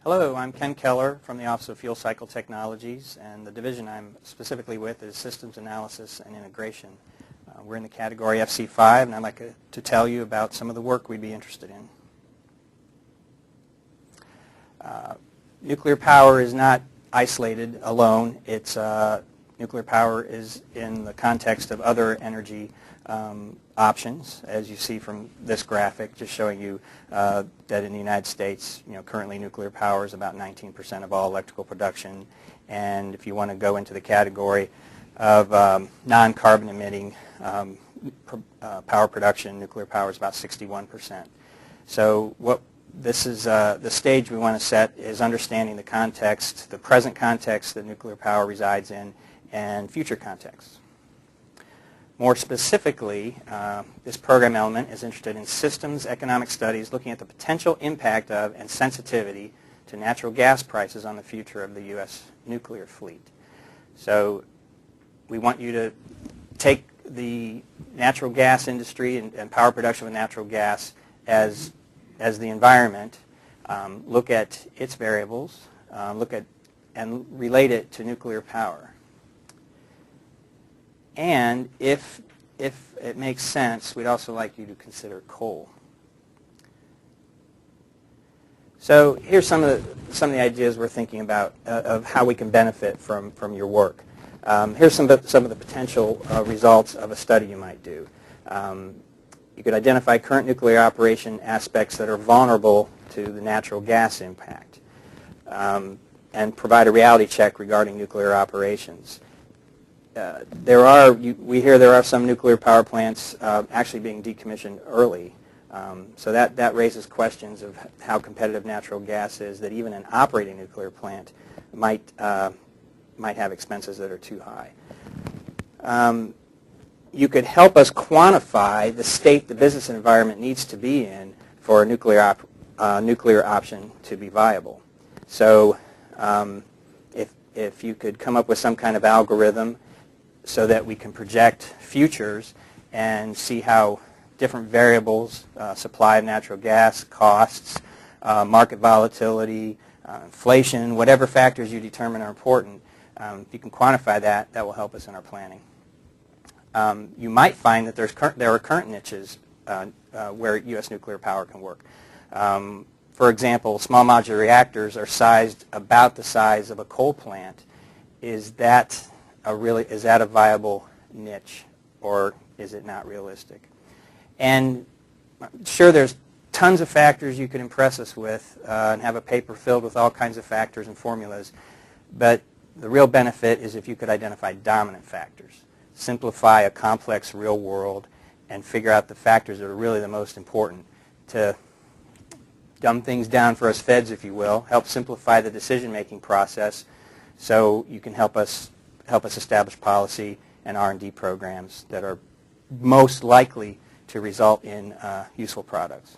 Hello, I'm Ken Keller from the Office of Fuel Cycle Technologies, and the division I'm specifically with is Systems Analysis and Integration. We're in the category FC5, and I'd like to tell you about some of the work we'd be interested in. Nuclear power is not isolated alone. Nuclear power is in the context of other energy options, as you see from this graphic, just showing you that in the United States, currently nuclear power is about 19% of all electrical production, and if you want to go into the category of non-carbon emitting power production, nuclear power is about 61%. So this is the stage we want to set is understanding the context, the present context that nuclear power resides in, and future contexts. More specifically, this program element is interested in systems economic studies looking at the potential impact of and sensitivity to natural gas prices on the future of the U.S. nuclear fleet. So we want you to take the natural gas industry and power production with natural gas as the environment, look at its variables, and relate it to nuclear power. And if it makes sense, we'd also like you to consider coal. So here's some of the ideas we're thinking about of how we can benefit from your work. Here's some of the potential results of a study you might do. You could identify current nuclear operation aspects that are vulnerable to the natural gas impact, and provide a reality check regarding nuclear operations. We hear there are some nuclear power plants actually being decommissioned early, so that raises questions of how competitive natural gas is, that even an operating nuclear plant might have expenses that are too high. You could help us quantify the state the business environment needs to be in for a nuclear option to be viable. So if you could come up with some kind of algorithm so that we can project futures and see how different variables, supply of natural gas, costs, market volatility, inflation, whatever factors you determine are important, if you can quantify that, that will help us in our planning. You might find that there are current niches where U.S. nuclear power can work. For example, small modular reactors are sized about the size of a coal plant. Is that a viable niche, or is it not realistic? And sure, there's tons of factors you could impress us with and have a paper filled with all kinds of factors and formulas, but the real benefit is if you could identify dominant factors, simplify a complex real world, and figure out the factors that are really the most important to dumb things down for us feds, if you will, help simplify the decision-making process so you can help us establish policy and R&D programs that are most likely to result in useful products.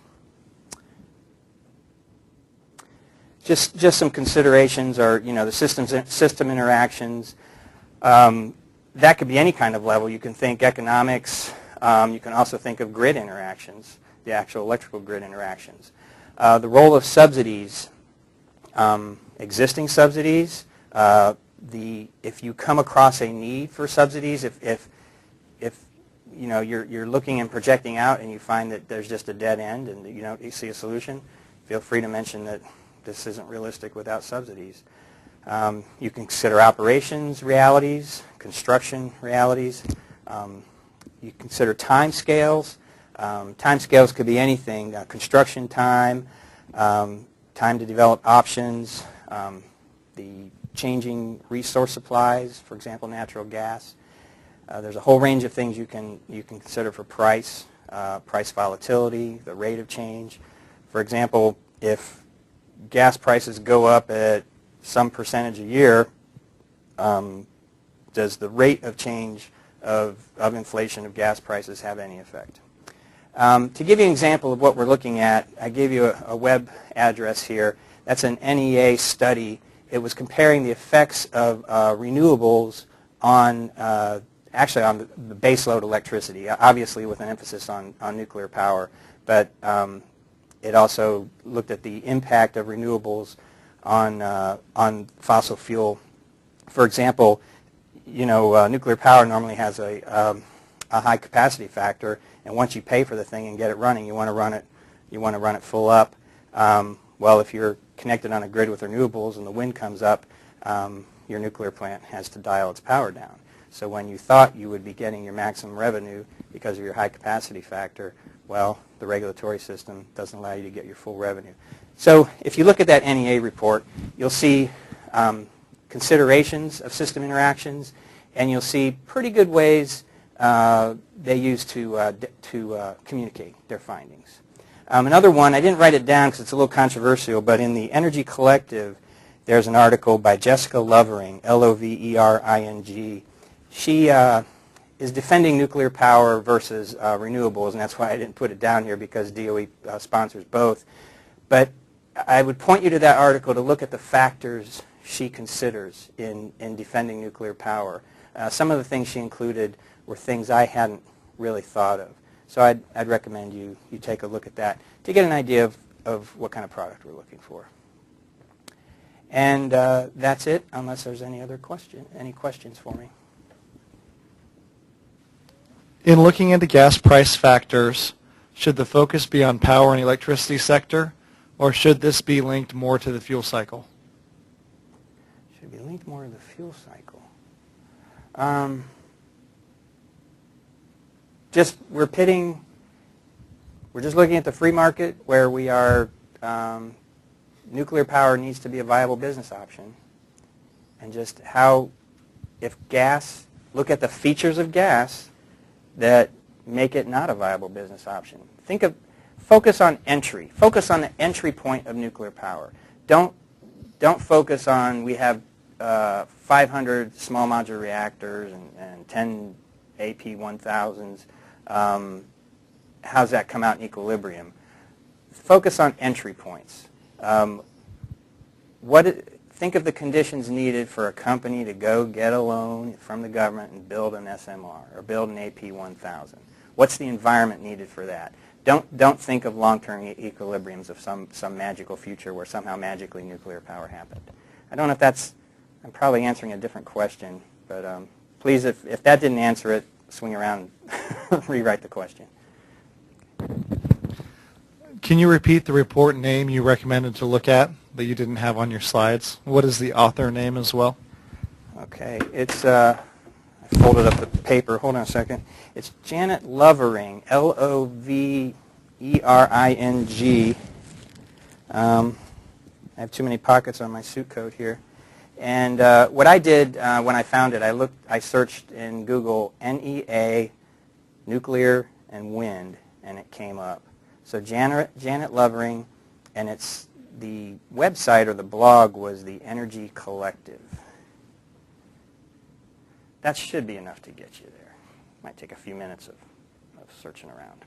Just some considerations are, the system interactions. That could be any kind of level. You can think economics. You can also think of grid interactions, the actual electrical grid interactions. The role of subsidies, existing subsidies. If you come across a need for subsidies, if you're looking and projecting out and you find that there's just a dead end and you see a solution, feel free to mention that this isn't realistic without subsidies. You can consider operations realities, construction realities. You consider time scales. Time scales could be anything: construction time, time to develop options, the changing resource supplies, for example, natural gas. There's a whole range of things you can consider for price volatility, the rate of change. For example, if gas prices go up at some percentage a year, does the rate of change of inflation of gas prices have any effect? To give you an example of what we're looking at, I gave you a web address here. That's an NEA study. It was comparing the effects of renewables on actually on the baseload electricity, obviously with an emphasis on nuclear power, but it also looked at the impact of renewables on fossil fuel. For example, nuclear power normally has a high capacity factor, and once you pay for the thing and get it running, you want to run it full up. Well, if you're connected on a grid with renewables and the wind comes up, your nuclear plant has to dial its power down. So when you thought you would be getting your maximum revenue because of your high capacity factor, well, the regulatory system doesn't allow you to get your full revenue. So if you look at that NEA report, you'll see considerations of system interactions, and you'll see pretty good ways they use to communicate their findings. Another one, I didn't write it down because it's a little controversial, but in the Energy Collective, there's an article by Jessica Lovering, Lovering. She is defending nuclear power versus renewables, and that's why I didn't put it down here, because DOE sponsors both. But I would point you to that article to look at the factors she considers in defending nuclear power. Some of the things she included were things I hadn't really thought of. So I'd recommend you take a look at that to get an idea of what kind of product we're looking for. And that's it, unless there's any questions for me. In looking into gas price factors, should the focus be on power and electricity sector, or should this be linked more to the fuel cycle? Should be linked more to the fuel cycle. We're just looking at the free market where we are, nuclear power needs to be a viable business option. And just look at the features of gas that make it not a viable business option. Focus on entry. Focus on the entry point of nuclear power. Don't focus on we have 500 small modular reactors and 10 AP1000s. How's that come out in equilibrium? Focus on entry points. Think of the conditions needed for a company to go get a loan from the government and build an SMR or build an AP1000. What's the environment needed for that? Don't think of long-term equilibriums of some magical future where somehow magically nuclear power happened. I don't know if I'm probably answering a different question, but please, if that didn't answer it, swing around and rewrite the question. Can you repeat the report name you recommended to look at that you didn't have on your slides? What is the author name as well? Okay, it's I folded up the paper. Hold on a second. It's Janet Lovering, Lovering. I have too many pockets on my suit coat here. And what I did when I found it, I searched in Google NEA, nuclear, and wind, and it came up. So Janet Lovering, and the website or the blog was the Energy Collective. That should be enough to get you there. Might take a few minutes of searching around.